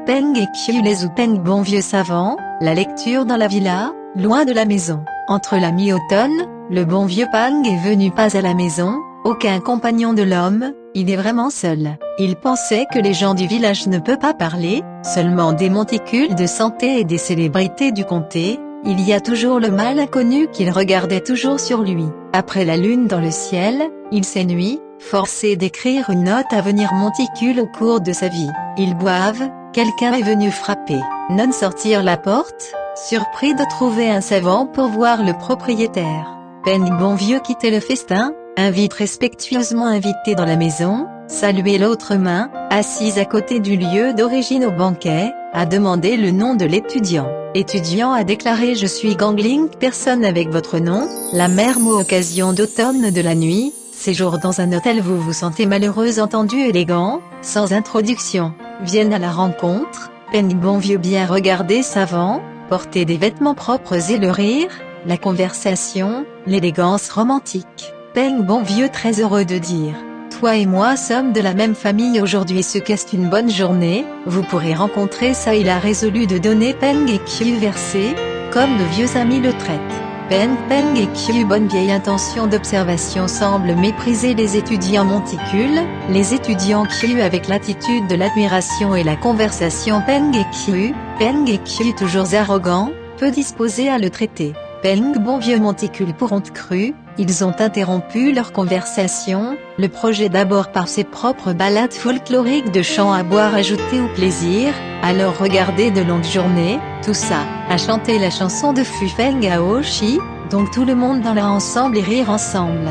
Peng et Qiu les ou Peng bon vieux savant, la lecture dans la villa, loin de la maison. Entre la mi-automne, le bon vieux Peng est venu pas à la maison, aucun compagnon de l'homme, il est vraiment seul. Il pensait que les gens du village ne peuvent pas parler, seulement des monticules de santé et des célébrités du comté. Il y a toujours le mal inconnu qu'il regardait toujours sur lui. Après la lune dans le ciel, il s'ennuie, forcé d'écrire une note à venir monticule au cours de sa vie. Ils boivent, quelqu'un est venu frapper. Non sortir la porte, surpris de trouver un savant pour voir le propriétaire. Peng bon vieux quitter le festin, invite respectueusement invité dans la maison, saluer l'autre main, assise à côté du lieu d'origine au banquet, a demandé le nom de l'étudiant. Étudiant a déclaré je suis Gangling personne avec votre nom, la mère mot occasion d'automne de la nuit, séjour dans un hôtel vous vous sentez malheureuse entendu élégant, sans introduction, viennent à la rencontre, Peng bon vieux bien regardé savant, porter des vêtements propres et le rire, la conversation, l'élégance romantique. Peng bon vieux très heureux de dire, toi et moi sommes de la même famille aujourd'hui ce qu'est une bonne journée, vous pourrez rencontrer ça il a résolu de donner Peng et Qiu versé, comme de vieux amis le traitent. Peng et Qiu bonne vieille intention d'observation semble mépriser les étudiants monticules, les étudiants Qiu avec l'attitude de l'admiration et la conversation Peng et Qiu toujours arrogant, peu disposé à le traiter. Peng bon vieux monticule pour honte crue, ils ont interrompu leur conversation, le projet d'abord par ses propres ballades folkloriques de chants à boire ajoutés au plaisir, alors regarder de longues journées, tout ça, à chanter la chanson de Fu Feng Ao Shi, donc tout le monde dans leur ensemble et rire ensemble.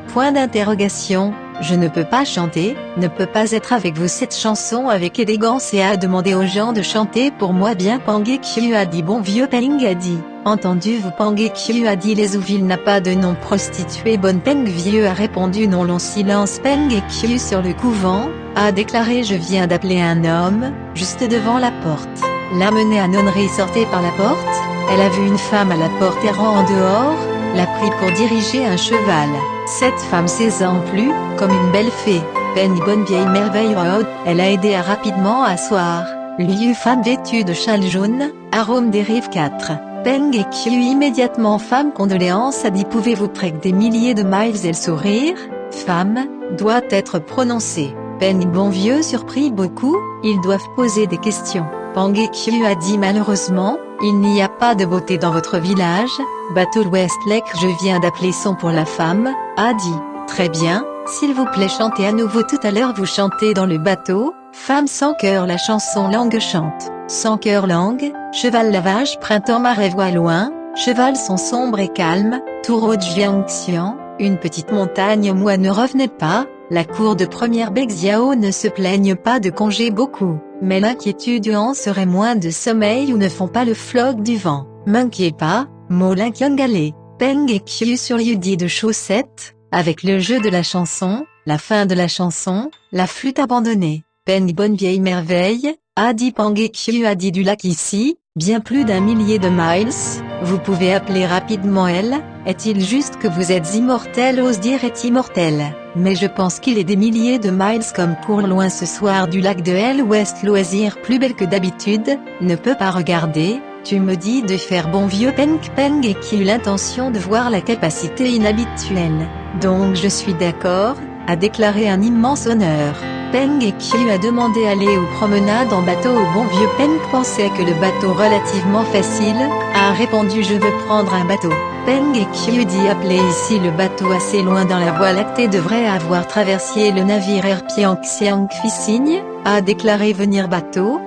Point d'interrogation. Je ne peux pas chanter, ne peux pas être avec vous cette chanson avec élégance et a demandé aux gens de chanter pour moi bien Peng et Qiu a dit bon vieux Peng a dit, entendu vous Peng et Qiu a dit les ouville n'a pas de nom prostituée bonne Peng vieux a répondu non long silence Peng et Qiu sur le couvent, a déclaré je viens d'appeler un homme, juste devant la porte, l'a mené à nonnerie sortait par la porte, elle a vu une femme à la porte errant en dehors, l'a pris pour diriger un cheval. Cette femme 16 ans plus, comme une belle fée, Peng bonne vieille merveille haute, elle a aidé à rapidement asseoir, lieu femme vêtue de châle jaune, arôme des rives 4. Peng et Qiu immédiatement femme condoléances a dit pouvez-vous trek des milliers de miles et le sourire, femme, doit être prononcé. Peng bon vieux surpris beaucoup, ils doivent poser des questions. Peng et Qiu a dit malheureusement, il n'y a pas de beauté dans votre village, bateau Westlake je viens d'appeler son pour la femme, a dit, très bien, s'il vous plaît chantez à nouveau tout à l'heure vous chantez dans le bateau, femme sans cœur la chanson langue chante, sans cœur langue, cheval lavage printemps marais voix loin, cheval son sombre et calme, Touro Jiangxian, une petite montagne moi ne revenez pas, la cour de première Bexiao ne se plaigne pas de congé beaucoup, mais l'inquiétude en serait moins de sommeil ou ne font pas le floc du vent, m'inquiet pas, mot l'inquiangale, Peng et Qiu sur Yudi de chaussettes, avec le jeu de la chanson, la fin de la chanson, la flûte abandonnée, Peng bonne vieille merveille, a dit Peng et Qiu a dit du lac ici, bien plus d'1 millier de miles, vous pouvez appeler rapidement elle, est-il juste que vous êtes immortel ose dire est immortel, mais je pense qu'il est des milliers de miles comme court loin ce soir du lac de Hell West loisir plus belle que d'habitude, ne peut pas regarder, tu me dis de faire bon vieux Peng et qui eut l'intention de voir la capacité inhabituelle, donc je suis d'accord, a déclaré un immense honneur. Peng et Qiu a demandé aller aux promenades en bateau au bon vieux Peng pensait que le bateau relativement facile, a répondu je veux prendre un bateau. Peng et Qiu dit appeler ici le bateau assez loin dans la voie lactée devrait avoir traversé le navire Air Piang Xiang fit signe, a déclaré venir bateau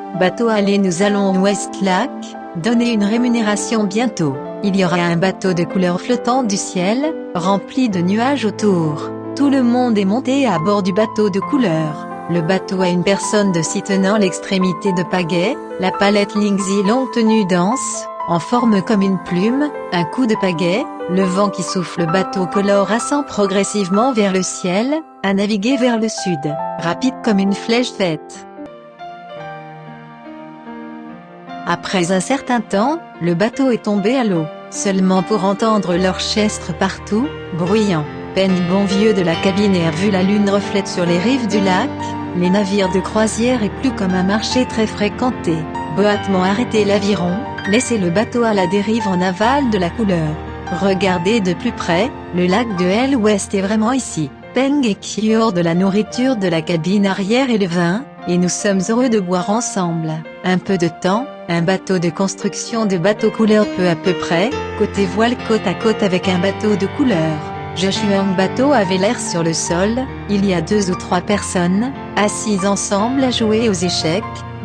allez nous allons au Westlake, donner une rémunération bientôt, il y aura un bateau de couleur flottant du ciel, rempli de nuages autour, tout le monde est monté à bord du bateau de couleur. Le bateau a une personne de s'y tenant l'extrémité de pagaie, la palette Lingzi longue tenue dense, en forme comme une plume, un coup de pagaie, le vent qui souffle le bateau colore ascend progressivement vers le ciel, à naviguer vers le sud, rapide comme une flèche faite. Après un certain temps, le bateau est tombé à l'eau, seulement pour entendre l'orchestre partout, bruyant. Peng bon vieux de la cabine et a vu la lune reflète sur les rives du lac, les navires de croisière et plus comme un marché très fréquenté. Boatement arrêtez l'aviron, laissez le bateau à la dérive en aval de la couleur. Regardez de plus près, le lac de Hell West est vraiment ici. Peng et Kyu hors de la nourriture de la cabine arrière et le vin, et nous sommes heureux de boire ensemble. Un peu de temps, un bateau de construction de bateau couleur peu à peu près, côté voile côte à côte avec un bateau de couleur. Joshua bateau avait l'air sur le sol, il y a 2 ou 3 personnes, assises ensemble à jouer aux échecs,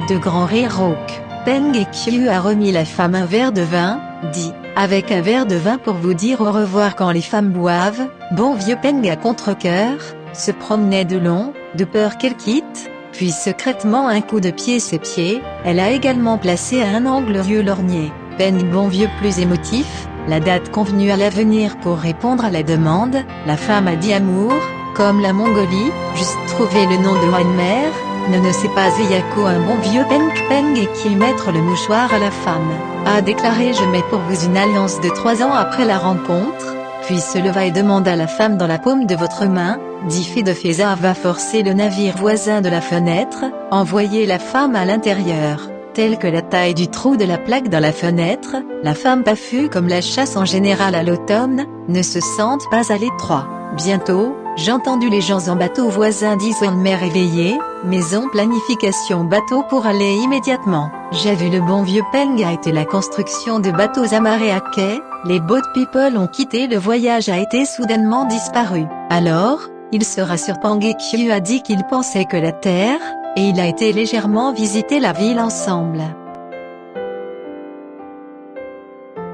de grands rires rauques. Peng et Kyu a remis la femme un verre de vin, dit, avec un verre de vin pour vous dire au revoir quand les femmes boivent. Bon vieux Peng à contre-cœur, se promenait de long, de peur qu'elle quitte, puis secrètement un coup de pied ses pieds, elle a également placé à un angle vieux lorgné. Peng bon vieux plus émotif, la date convenue à l'avenir pour répondre à la demande, la femme a dit amour, comme la Mongolie, juste trouver le nom de Wanmer, ne sait pas Eyako un bon vieux Peng et qui mettre le mouchoir à la femme, a déclaré je mets pour vous une alliance de 3 ans après la rencontre, puis se leva et demanda la femme dans la paume de votre main, dit fait de Feza va forcer le navire voisin de la fenêtre, envoyer la femme à l'intérieur, telle que la taille du trou de la plaque dans la fenêtre, la femme paffue comme la chasse en général à l'automne, ne se sentent pas à l'étroit. Bientôt, j'ai entendu les gens en bateau voisin disent mer éveillé, maison planification bateau pour aller immédiatement. J'ai vu le bon vieux Peng a été la construction de bateaux amarrés à quai, les boat people ont quitté le voyage a été soudainement disparu. Alors, il se rassure Peng et Kyu a dit qu'il pensait que la terre, et il a été légèrement visiter la ville ensemble.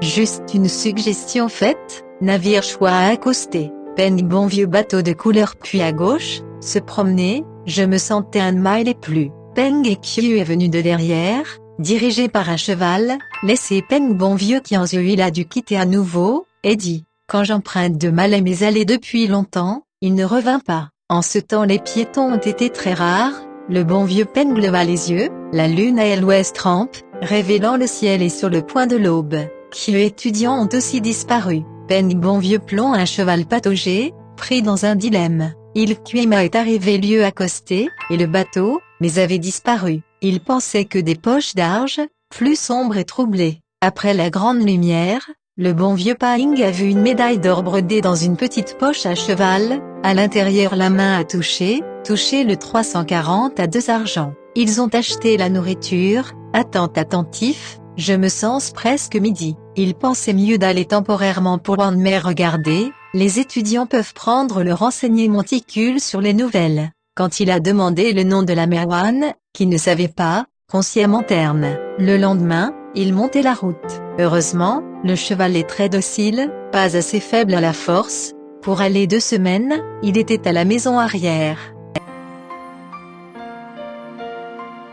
Juste une suggestion faite, navire choix à accoster. Peng bon vieux bateau de couleur puis à gauche, se promener, je me sentais 1 mile et plus. Peng et Kyu est venu de derrière, dirigé par un cheval, laissé Peng bon vieux qui en yeux il a dû quitter à nouveau, et dit, quand j'emprunte de mal mes allées depuis longtemps, il ne revint pas. En ce temps les piétons ont été très rares, le bon vieux Peng leva les yeux, la lune à l'ouest rampe, révélant le ciel est sur le point de l'aube. Kyu étudiants ont aussi disparu. Peng bon vieux plomb un cheval pataugé, pris dans un dilemme. Il Kuima est arrivé lieu accosté, et le bateau, mais avait disparu. Il pensait que des poches d'argent, plus sombres et troublées. Après la grande lumière, le bon vieux Paing a vu une médaille d'or brodée dans une petite poche à cheval, à l'intérieur la main a touché le 340 à 2 argent. Ils ont acheté la nourriture, attentif, je me sens presque midi. Il pensait mieux d'aller temporairement pour Wanmer regarder, les étudiants peuvent prendre le renseigné monticule sur les nouvelles. Quand il a demandé le nom de la mère Wan, qui ne savait pas, consciemment terne. Le lendemain, il montait la route. Heureusement, le cheval est très docile, pas assez faible à la force. Pour aller 2 semaines, il était à la maison arrière.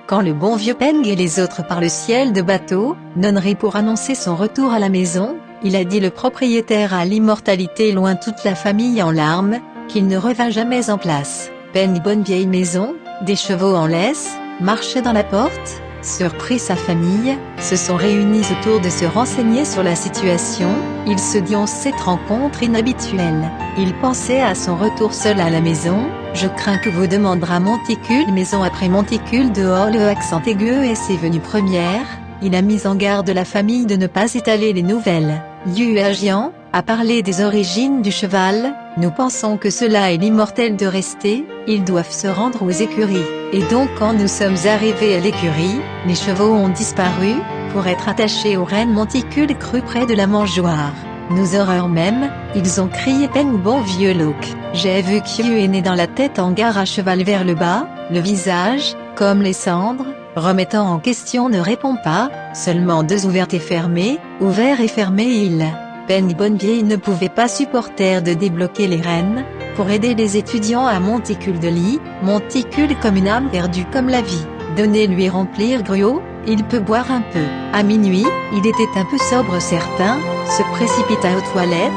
Quand le bon vieux Peng et les autres par le ciel de bateau, nonnerie pour annoncer son retour à la maison, il a dit le propriétaire à l'immortalité loin toute la famille en larmes, qu'il ne revint jamais en place. Peng bonne vieille maison, des chevaux en laisse, marchait dans la porte, surpris sa famille, se sont réunis autour de se renseigner sur la situation, ils se dirent cette rencontre inhabituelle. Il pensait à son retour seul à la maison, je crains que vous demandera Monticule maison après Monticule dehors le accent aigu et c'est venu première, il a mis en garde la famille de ne pas étaler les nouvelles. Liu Ajian a parlé des origines du cheval, nous pensons que cela est l'immortel de rester, ils doivent se rendre aux écuries. Et donc quand nous sommes arrivés à l'écurie, les chevaux ont disparu, pour être attachés aux rênes Monticule cru près de la mangeoire. Nous horreurs même, ils ont crié Peng bon vieux Luke. J'ai vu Kyu est né dans la tête en gare à cheval vers le bas, le visage, comme les cendres, remettant en question ne répond pas, seulement 2 ouvertes et fermées, ouvert et fermé il. Peng bonne vieille ne pouvait pas supporter de débloquer les rênes, pour aider les étudiants à Monticule de lit, Monticule comme une âme perdue comme la vie. Donnez-lui remplir gruau, il peut boire un peu. À minuit, il était un peu sobre certain, se précipita aux toilettes,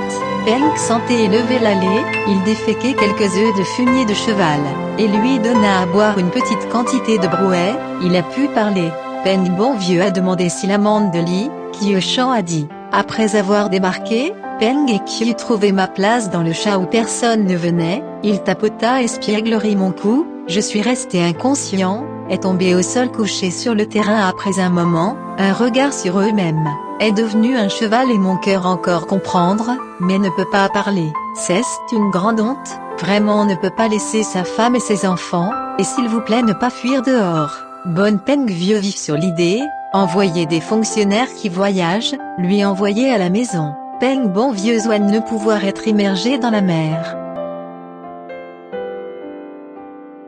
Peng sentait élever l'allée, il déféquait quelques œufs de fumier de cheval, et lui donna à boire une petite quantité de brouet, il a pu parler. Peng bon vieux a demandé si l'amande de lit, Kyu Chan a dit. Après avoir débarqué, Peng et Kyu trouvaient ma place dans le chat où personne ne venait, il tapota espièglerie mon cou, Je suis resté inconscient, est tombé au sol couché sur le terrain après un moment, un regard sur eux-mêmes, est devenu un cheval et mon cœur encore comprendre, mais ne peut pas parler. C'est une grande honte, vraiment on ne peut pas laisser sa femme et ses enfants, et s'il vous plaît ne pas fuir dehors. Bonne Peng vieux vif sur l'idée, envoyer des fonctionnaires qui voyagent, lui envoyer à la maison. Peng bon vieux Zwan ne pouvoir être immergé dans la mer.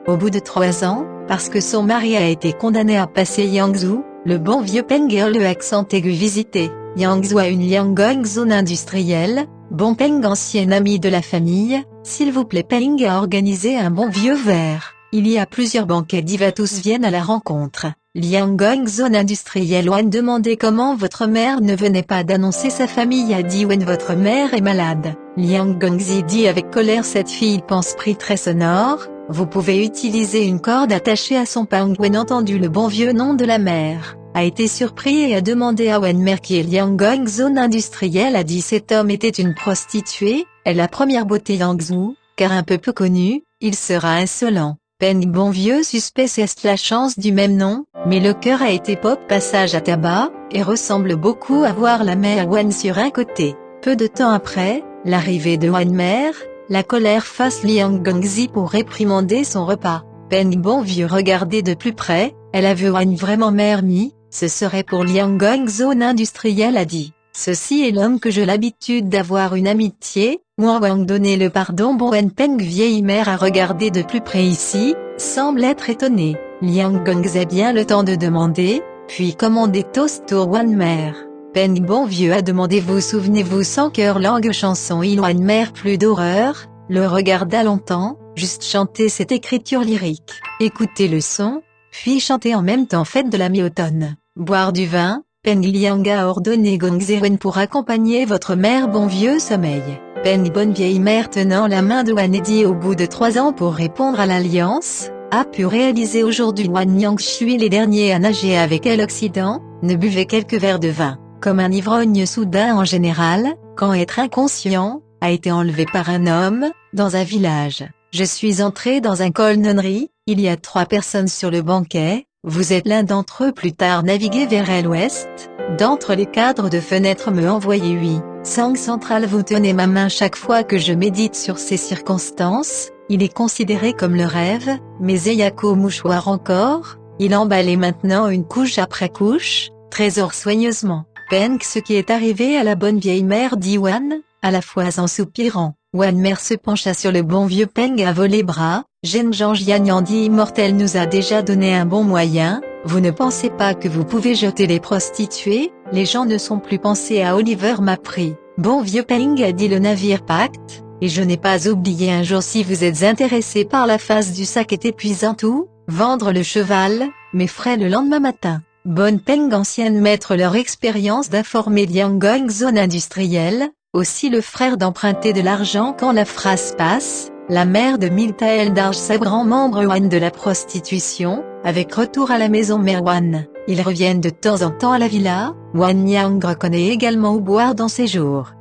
Au bout de 3 ans, parce que son mari a été condamné à passer Yangzhou, le bon vieux Peng le accent aigu visité. Yangzhou a une Liangong zone industrielle. Bon Peng ancien ami de la famille, s'il vous plaît Peng a organisé un bon vieux verre. Il y a plusieurs banquets divas tous viennent à la rencontre. Liangong zone industrielle Wan demandait comment votre mère ne venait pas d'annoncer sa famille a dit Wen votre mère est malade. Liangong Zi dit avec colère cette fille pense prix très sonore, vous pouvez utiliser une corde attachée à son pang. Wen entendu le bon vieux nom de la mère, a été surpris et a demandé à Wen mère qui est Liangong zone industrielle a dit cet homme était une prostituée, est la première beauté Yangzhou, car un peu connue, il sera insolent. Peng bon vieux suspect c'est la chance du même nom, mais le cœur a été pop passage à tabac, et ressemble beaucoup à voir la mère Wan sur un côté. Peu de temps après, l'arrivée de Wan mère, la colère face Liangong Zi pour réprimander son repas. Peng bon vieux regardait de plus près, elle a vu Wan vraiment mère mi, ce serait pour Liangong zone industrielle a dit. Ceci est l'homme que j'ai l'habitude d'avoir une amitié, Wang donner le pardon bon Wen Peng vieille mère a regardé de plus près ici, semble être étonnée. Liangong a bien le temps de demander, puis commander toast au Wan mère. Peng bon vieux a demandé vous souvenez-vous sans cœur langue chanson il Wan mère plus d'horreur, le regarda longtemps, juste chanter cette écriture lyrique. Écoutez le son, puis chanter en même temps fête de la mi-automne. Boire du vin, Peng Liang a ordonné Gong Wen pour accompagner votre mère bon vieux sommeil. Peng bonne vieille mère tenant la main de Wan et dit au bout de 3 ans pour répondre à l'alliance, a pu réaliser aujourd'hui Wan Yang Shui les derniers à nager avec elle Occident, ne buvez quelques verres de vin, comme un ivrogne soudain en général, quand être inconscient, a été enlevé par un homme, dans un village. Je suis entré dans un colonnerie, il y a 3 personnes sur le banquet, vous êtes l'un d'entre eux plus tard naviguer vers l'ouest, d'entre les cadres de fenêtres me envoyez 8. Sang central vous tenez ma main chaque fois que je médite sur ces circonstances, il est considéré comme le rêve, mais Eyako mouchoir encore, il emballait maintenant une couche après couche, trésor soigneusement. Peng ce qui est arrivé à la bonne vieille mère dit Wan, à la fois en soupirant. Wan mère se pencha sur le bon vieux Peng à voler bras, Zhen Zhangjian dit immortel nous a déjà donné un bon moyen, vous ne pensez pas que vous pouvez jeter les prostituées, les gens ne sont plus pensés à Oliver m'a pris. Bon vieux Peng a dit le navire pacte, et je n'ai pas oublié un jour si vous êtes intéressé par la face du sac est épuisant tout, vendre le cheval, mes frais le lendemain matin. Bonne Peng ancienne maître leur expérience d'informer Liangong zone industrielle, aussi le frère d'emprunter de l'argent quand la phrase passe, la mère de Miltael Darj sa grand membre Wan de la prostitution, avec retour à la maison mère Wan, ils reviennent de temps en temps à la villa, Wan Yang reconnaît également où boire dans ses jours.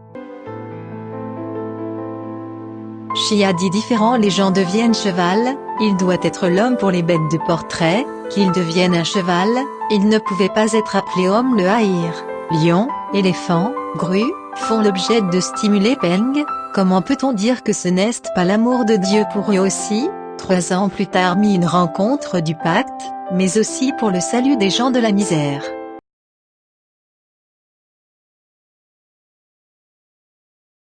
Chia dit différent les gens deviennent cheval, il doit être l'homme pour les bêtes de portrait, qu'il devienne un cheval, il ne pouvait pas être appelé homme le haïr. Lion, éléphant, grue, font l'objet de stimuler Peng, comment peut-on dire que ce n'est pas l'amour de Dieu pour eux aussi, 3 ans plus tard mit une rencontre du pacte, mais aussi pour le salut des gens de la misère.